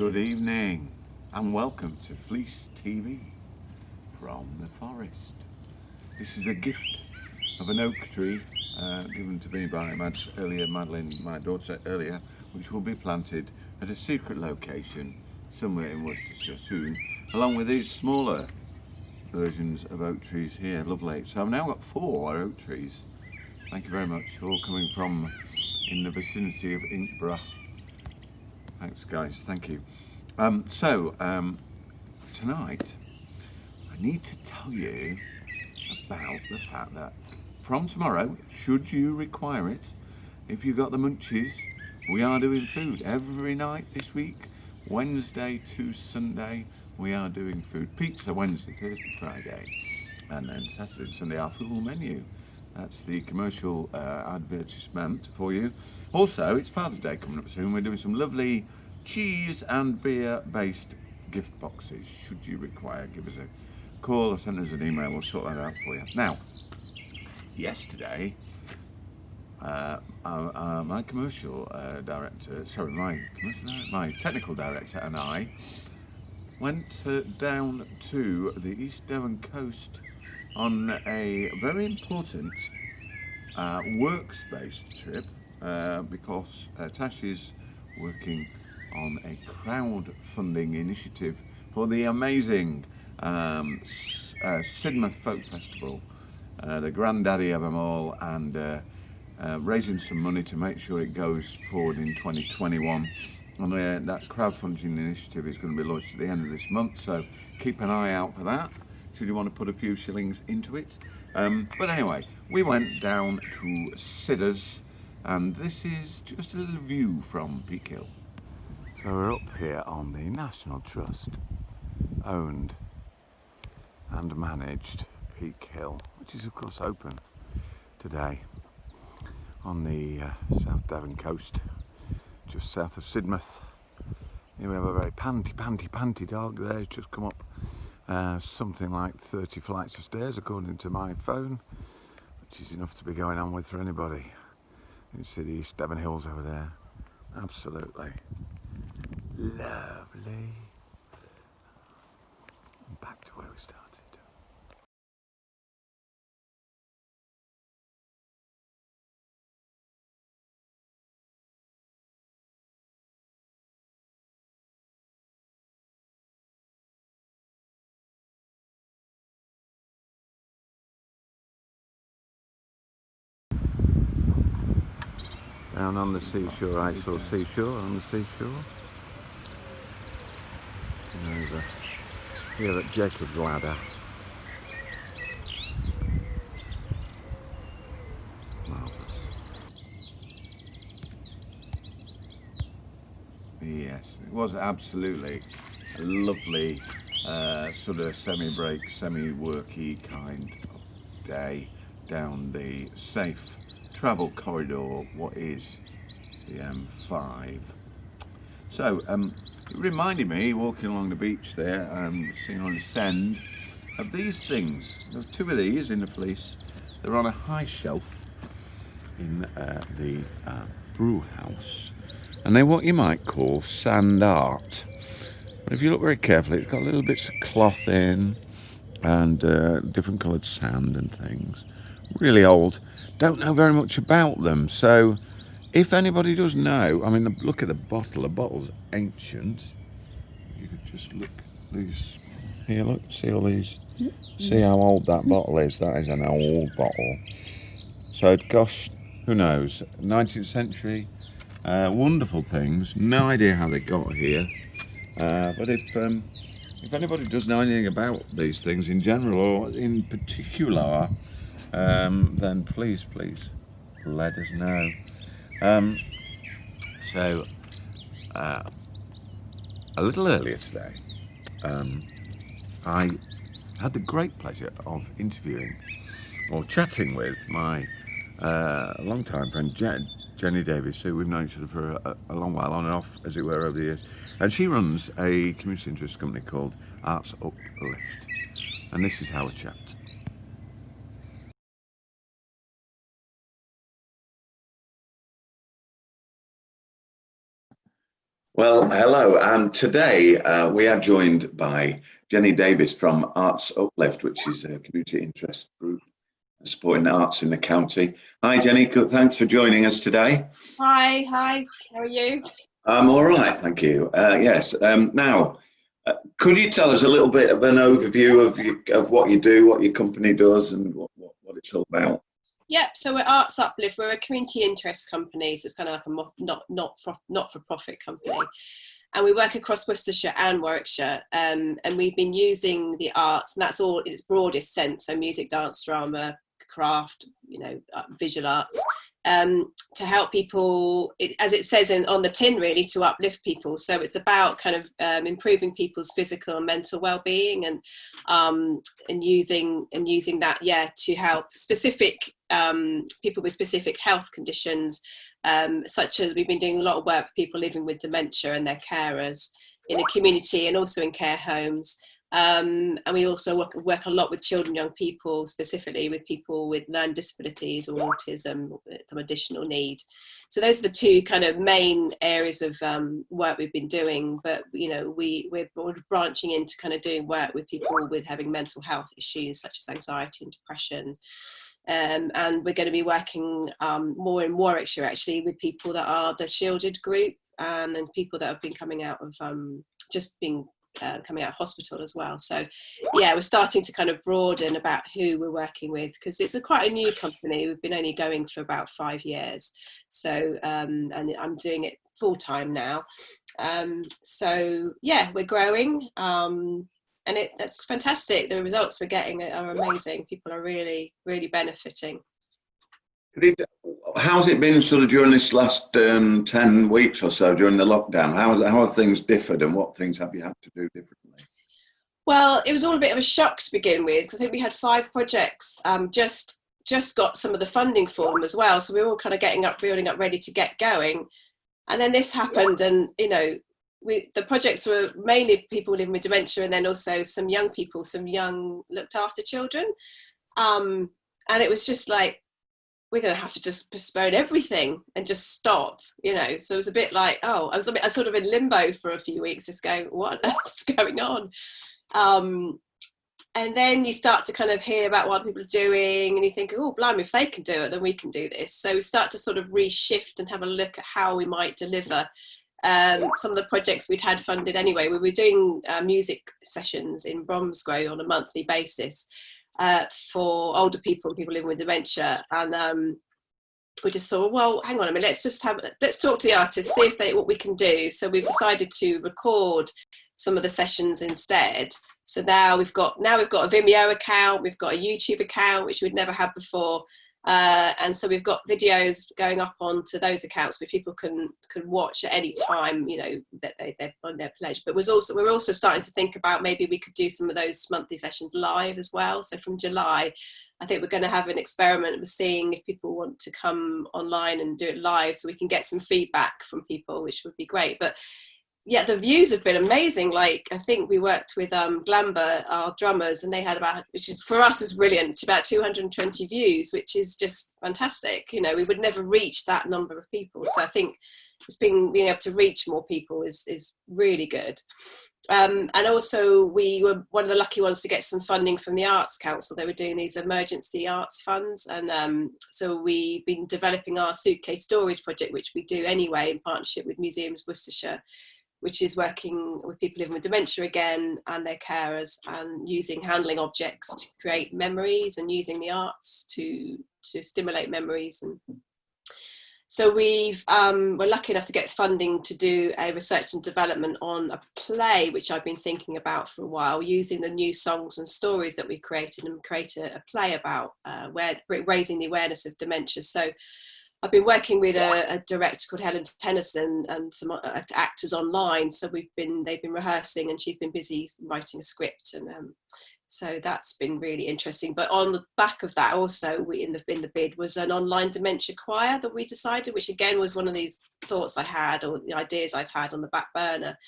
Good evening and welcome to Fleece TV from the forest. This is a gift of an oak tree given to me by Madeline, my daughter earlier, which will be planted at a secret location somewhere in Worcestershire soon, along with these smaller versions of oak trees here. Lovely. So I've now got 4 oak trees. Thank you very much. All coming from in the vicinity of Inkborough. Thanks guys, thank you. Tonight I need to tell you about the fact that from tomorrow, should you require it, if you've got the munchies, we are doing food every night this week. Wednesday to Sunday we are doing food. Pizza Wednesday, Thursday, Friday, and then Saturday and Sunday our full menu. That's the commercial advertisement for you. Also, it's Father's Day coming up soon. We're doing some lovely cheese and beer based gift boxes. Should you require, give us a call or send us an email. We'll sort that out for you. Now, yesterday, my technical director and I went down to the East Devon coast on a very important works-based trip because Tash is working on a crowdfunding initiative for the amazing Sidmouth Folk Festival, the granddaddy of them all, and raising some money to make sure it goes forward in 2021. And that crowdfunding initiative is going to be launched at the end of this month, so keep an eye out for that should you want to put a few shillings into it. But anyway, we went down to Sidders, and this is just a little view from Peak Hill. So we're up here on the National Trust owned and managed Peak Hill, which is of course open today on the South Devon coast, just south of Sidmouth. Here we have a very panty dog there. It's just come up something like 30 flights of stairs according to my phone, which is enough to be going on with for anybody. You can see the East Devon Hills over there. Absolutely lovely. And back to where we started. Down on the seashore, I saw seashore on the seashore. And over here at Jacob's Ladder. Marvellous. Yes, it was absolutely a lovely sort of semi-break, semi-worky kind of day down the safe travel corridor, what is the M5. So it reminded me, walking along the beach there, seeing on the sand, of these things. There are 2 of these in the Fleece. They're on a high shelf in the brew house, and they're what you might call sand art. But if you look very carefully, it's got little bits of cloth in and different coloured sand and things. Really old. Don't know very much about them, so if anybody does know, I mean, look at the bottle's ancient. You could just look these here, look, see all these, see how old that bottle is. That is an old bottle. So gosh, who knows, 19th century, wonderful things. No idea how they got here, but if anybody does know anything about these things in general or in particular, then please let us know. A little earlier today, I had the great pleasure of interviewing or chatting with my long-time friend Jenny Davis, who we've known each other for a long while, on and off as it were over the years, and she runs a community interest company called ArtsUplift, and this is how we chat. Well, hello, and today we are joined by Jenny Davis from ArtsUplift, which is a community interest group supporting the arts in the county. Hi, Jenny. Thanks for joining us today. Hi, how are you? I'm all right, thank you. Yes. Now, could you tell us a little bit of an overview of what you do, what your company does, and what it's all about? Yep, so we're ArtsUplift. We're a community interest company, so it's kind of like a not-for-profit company. And we work across Worcestershire and Warwickshire, and we've been using the arts, and that's all in its broadest sense, so music, dance, drama, craft, visual arts, to help people, as it says on the tin, really, to uplift people. So it's about kind of improving people's physical and mental well-being, and using that, to help specific people with specific health conditions, such as we've been doing a lot of work with people living with dementia and their carers in the community and also in care homes. And we also work a lot with children, young people, specifically with people with learning disabilities or autism, some additional need. So those are the two kind of main areas of work we've been doing. But we're branching into kind of doing work with people with having mental health issues such as anxiety and depression. And we're going to be working more in Warwickshire, actually, with people that are the shielded group, and then people that have been coming out of coming out of hospital as well. So yeah, we're starting to kind of broaden about who we're working with, because it's quite a new company. We've been only going for about 5 years, so and I'm doing it full time now. So yeah, we're growing, and that's fantastic. The results we're getting are amazing. People are really benefiting. How's it been sort of during this last 10 weeks or so during the lockdown? How have things differed, and what things have you had to do differently? Well, it was all a bit of a shock to begin with, because I think we had 5 projects, just got some of the funding for them as well. So we were all kind of building up, ready to get going. And then this happened, and the projects were mainly people living with dementia, and then also some young people, some young looked after children. And it was just like, we're going to have to just postpone everything and just stop, So it was a bit like, I was sort of in limbo for a few weeks, just going, what on earth's going on? And then you start to kind of hear about what people are doing, and you think, oh, blimey, if they can do it, then we can do this. So we start to sort of reshift and have a look at how we might deliver some of the projects we'd had funded anyway. We were doing music sessions in Bromsgrove on a monthly basis, for older people and people living with dementia, and we just thought, well, hang on a minute, let's talk to the artists, see what we can do. So we've decided to record some of the sessions instead. So now we've got a Vimeo account, we've got a YouTube account, which we'd never had before. And so we've got videos going up onto those accounts where people can watch at any time, that they're on their pleasure. But we're also starting to think about maybe we could do some of those monthly sessions live as well. So from July, I think we're going to have an experiment with seeing if people want to come online and do it live, so we can get some feedback from people, which would be great. But yeah, the views have been amazing. Like, I think we worked with Glamber, our drummers, and they had which is for us is brilliant, it's about 220 views, which is just fantastic. We would never reach that number of people. So I think being able to reach more people is really good. And also we were one of the lucky ones to get some funding from the Arts Council. They were doing these emergency arts funds, and so we've been developing our Suitcase Stories project, which we do anyway in partnership with Museums Worcestershire, which is working with people living with dementia again and their carers, and using handling objects to create memories and using the arts to stimulate memories. And so we're lucky enough to get funding to do a research and development on a play, which I've been thinking about for a while, using the new songs and stories that we created, and create a play about raising the awareness of dementia. So I've been working with a director called Helen Tennyson and some actors online. So they've been rehearsing, and she's been busy writing a script, and so that's been really interesting. But on the back of that, also, we in the bid was an online dementia choir that we decided, which again was one of these thoughts I had, or the ideas I've had on the back burner.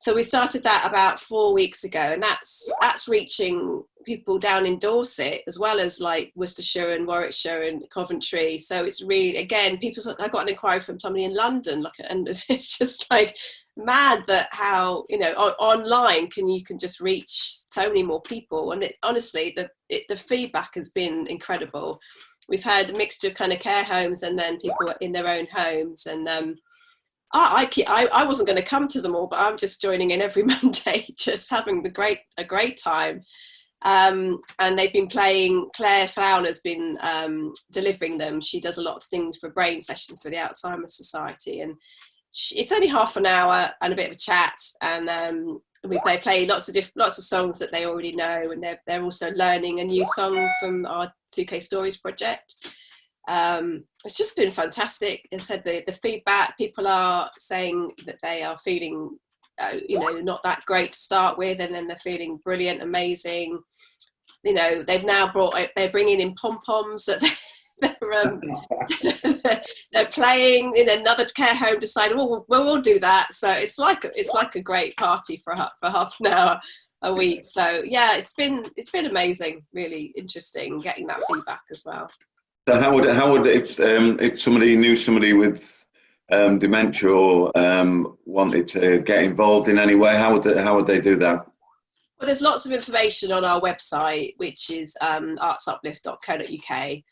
So we started that about 4 weeks ago, and that's reaching people down in Dorset as well as like Worcestershire and Warwickshire and Coventry. So it's really, again, I got an inquiry from somebody in London, like, and it's just like mad that how, you know, online you can just reach so many more people. And honestly, the feedback has been incredible. We've had a mixture of kind of care homes and then people in their own homes, and I wasn't going to come to them all, but I'm just joining in every Monday, just having a great time. And they've been playing. Claire Fowler's been delivering them. She does a lot of things for brain sessions for the Alzheimer's Society, and it's only half an hour and a bit of a chat. And they play lots of songs that they already know, and they're also learning a new song from our 2K Stories project. It's just been fantastic. As I said, the feedback, people are saying that they are feeling not that great to start with, and then they're feeling brilliant, amazing. You know, they're bringing in pom-poms that they're playing. In another care home decided, we'll do that. So it's like a great party for half an hour a week. So yeah, it's been amazing, really interesting getting that feedback as well. So how would if somebody knew somebody with dementia or wanted to get involved in any way, how would they do that? Well, there's lots of information on our website, which is artsuplift.co.uk.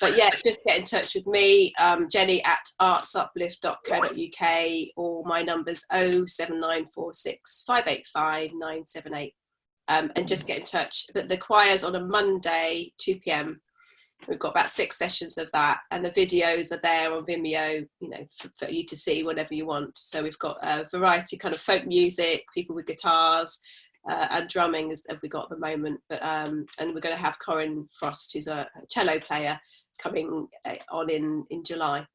But yeah, just get in touch with me, Jenny at artsuplift.co.uk, or my number's 07946 585 978, and just get in touch. But the choir's on a Monday, 2 p.m. We've got about 6 sessions of that, and the videos are there on Vimeo, you know, for you to see whenever you want. So we've got a variety, kind of folk music, people with guitars, and drumming as we got at the moment. But and we're going to have Corinne Frost, who's a cello player, coming on in July.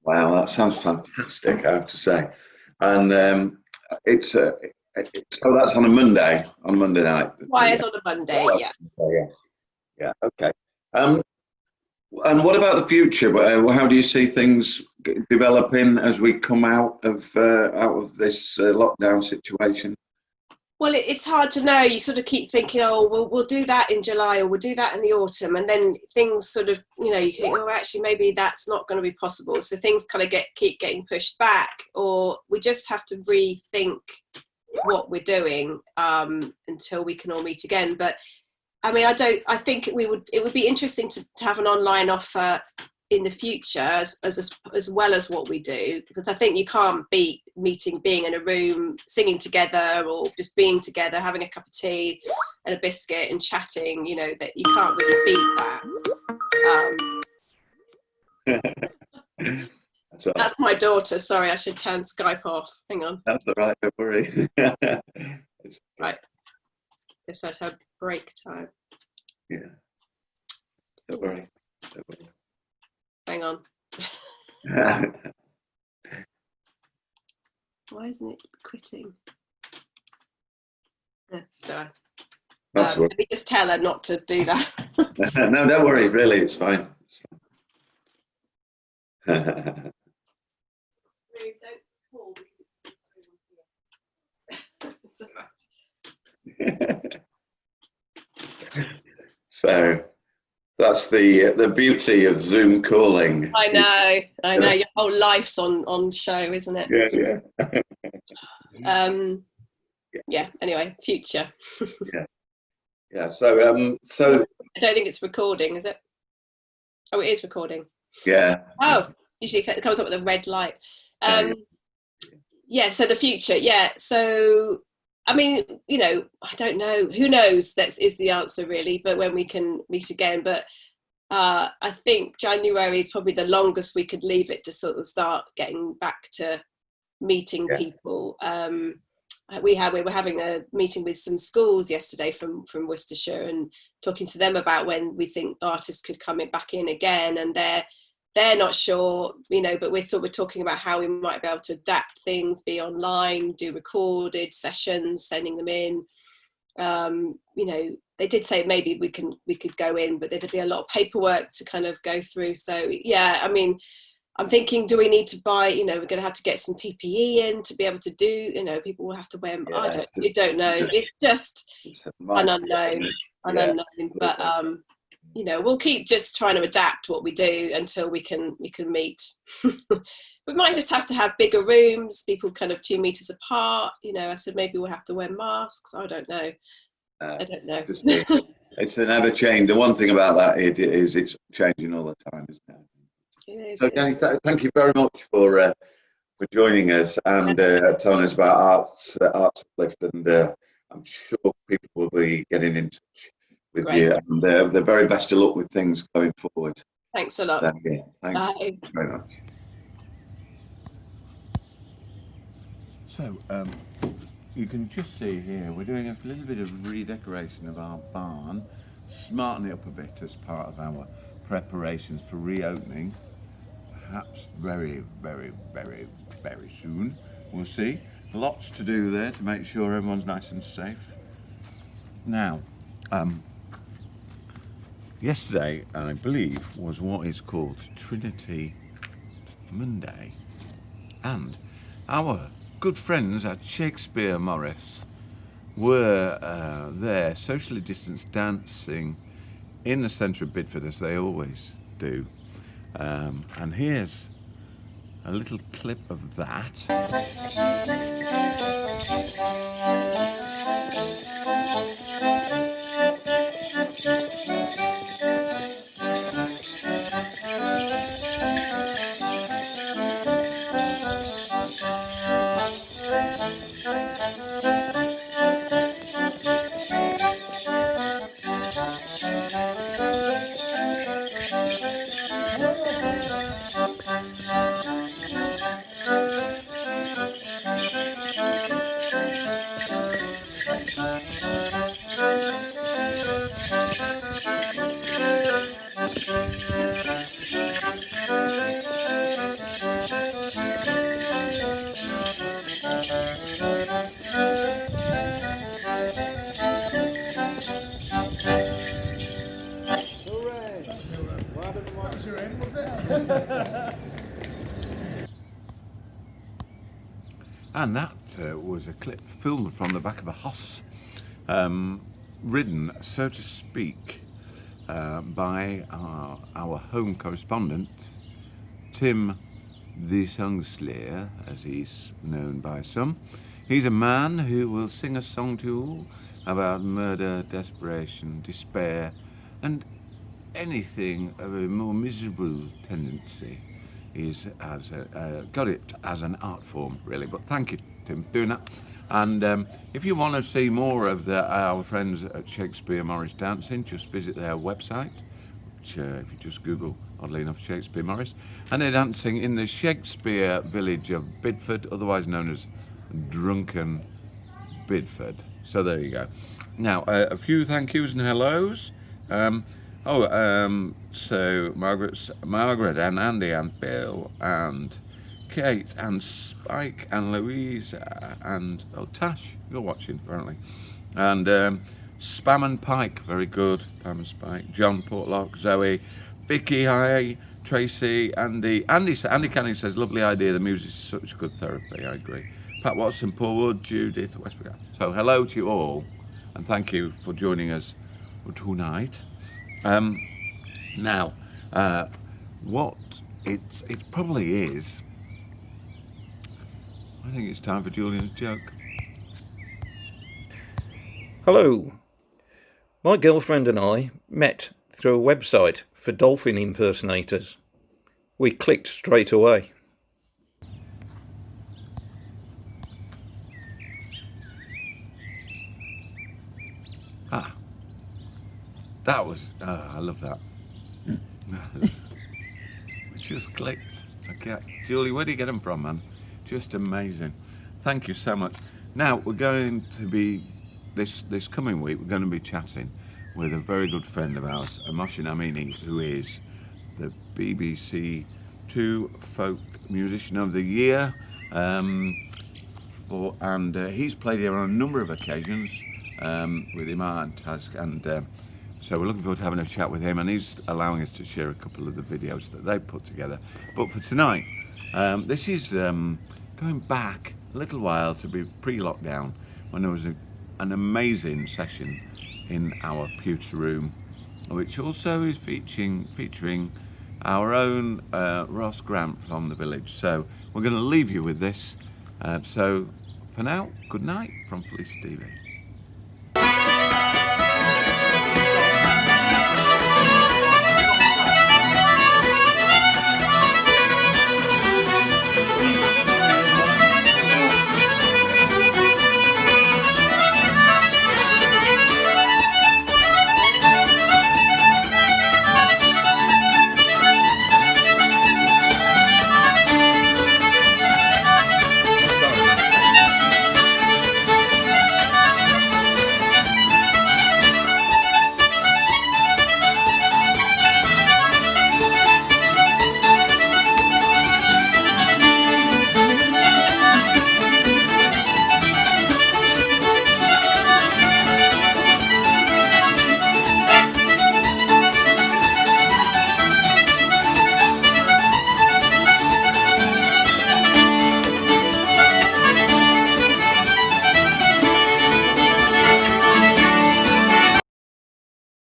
Wow, that sounds fantastic, I have to say. And so that's on a Monday night. Choir's on a Monday, yeah. Yeah, okay. And what about the future? How do you see things developing as we come out of this lockdown situation? Well, it's hard to know. You sort of keep thinking, we'll do that in July, or we'll do that in the autumn, and then things sort of, you know, you think, actually maybe that's not going to be possible. So things kind of keep getting pushed back, or we just have to rethink what we're doing until we can all meet again. But I mean, I think it would be interesting to have an online offer in the future as well as what we do, because I think you can't beat being in a room, singing together, or just being together, having a cup of tea and a biscuit and chatting. You know, that you can't really beat that. That's my daughter. Sorry, I should turn Skype off. Hang on. That's all right, don't worry. Right. Just had her break time. Yeah. Don't worry. Hang on. Why isn't it quitting? That's done. Let me just tell her not to do that. No, don't worry. Really, it's fine. Don't call. So that's the beauty of Zoom calling. I know. Your whole life's on show, isn't it? Yeah. Yeah. Anyway, future. Yeah. So I don't think it's recording, is it? Oh, it is recording. Yeah. Oh, usually it comes up with a red light. Yeah. So the future. Yeah. So I mean, you know, I don't know. Who knows? That is the answer, really. But when we can meet again, but I think January is probably the longest we could leave it to sort of start getting back to meeting people. We were having a meeting with some schools yesterday from Worcestershire, and talking to them about when we think artists could come back in again, and they're not sure, you know, but we're talking about how we might be able to adapt things, be online, do recorded sessions, sending them in. You know, they did say maybe we could go in, but there'd be a lot of paperwork to kind of go through. So yeah, I mean, I'm thinking, do we need to buy, we're going to have to get some PPE in to be able to do, people will have to wear, Yeah, I don't know. It's just an unknown, but, we'll keep just trying to adapt what we do until we can meet. We might just have to have bigger rooms, people kind of 2 meters apart. I said, maybe we'll have to wear masks. I don't know. I don't know. It's an ever change. The one thing about that is it's changing all the time, isn't it? It is. So, Danny, thank you very much for joining us and telling us about ArtsUplift, and I'm sure people will be getting in touch with you, and the very best of luck with things going forward. Thanks a lot. Thanks. Bye. Thanks very much. So you can just see here we're doing a little bit of redecoration of our barn, smartening it up a bit as part of our preparations for reopening, perhaps very, very, very, very soon. We'll see. Lots to do there to make sure everyone's nice and safe. Now, yesterday, I believe, was what is called Trinity Monday, and our good friends at Shakespeare Morris were there, socially distanced, dancing in the centre of Bidford, as they always do. And here's a little clip of that. And that was a clip filmed from the back of a hoss, ridden, so to speak, by our home correspondent, Tim the Songslayer, as he's known by some. He's a man who will sing a song to you about murder, desperation, despair, and anything of a more miserable tendency. He's got it as an art form, really. But thank you, Tim, for doing that. And if you want to see more of our friends at Shakespeare Morris Dancing, just visit their website, which if you just Google, oddly enough, Shakespeare Morris. And they're dancing in the Shakespeare village of Bidford, otherwise known as Drunken Bidford. So there you go. Now, a few thank yous and hellos. So Margaret and Andy and Bill and Kate and Spike and Louise and Tash, you're watching apparently, and Spam and Pike, very good, Spam and Spike, John Portlock, Zoe, Vicky, hi, Tracy, Andy Canning says lovely idea, the music is such good therapy. I agree. Pat Watson, Paul Wood, Judith, Westbrook. So hello to you all, and thank you for joining us tonight. Now, what it probably is, I think it's time for Julian's joke. Hello. My girlfriend and I met through a website for dolphin impersonators. We clicked straight away. That was, I love that. We just clicked. Okay, Julie, where do you get them from, man? Just amazing. Thank you so much. Now we're going to be this coming week. We're going to be chatting with a very good friend of ours, Moshin Amini, who is the BBC Two Folk Musician of the Year, and he's played here on a number of occasions with Imar and Task, and So we're looking forward to having a chat with him, and he's allowing us to share a couple of the videos that they've put together. But for tonight, this is going back a little while to be pre-lockdown, when there was an amazing session in our pewter room, which also is featuring our own Ross Grant from the village. So we're going to leave you with this. So for now, good night from Fleece TV.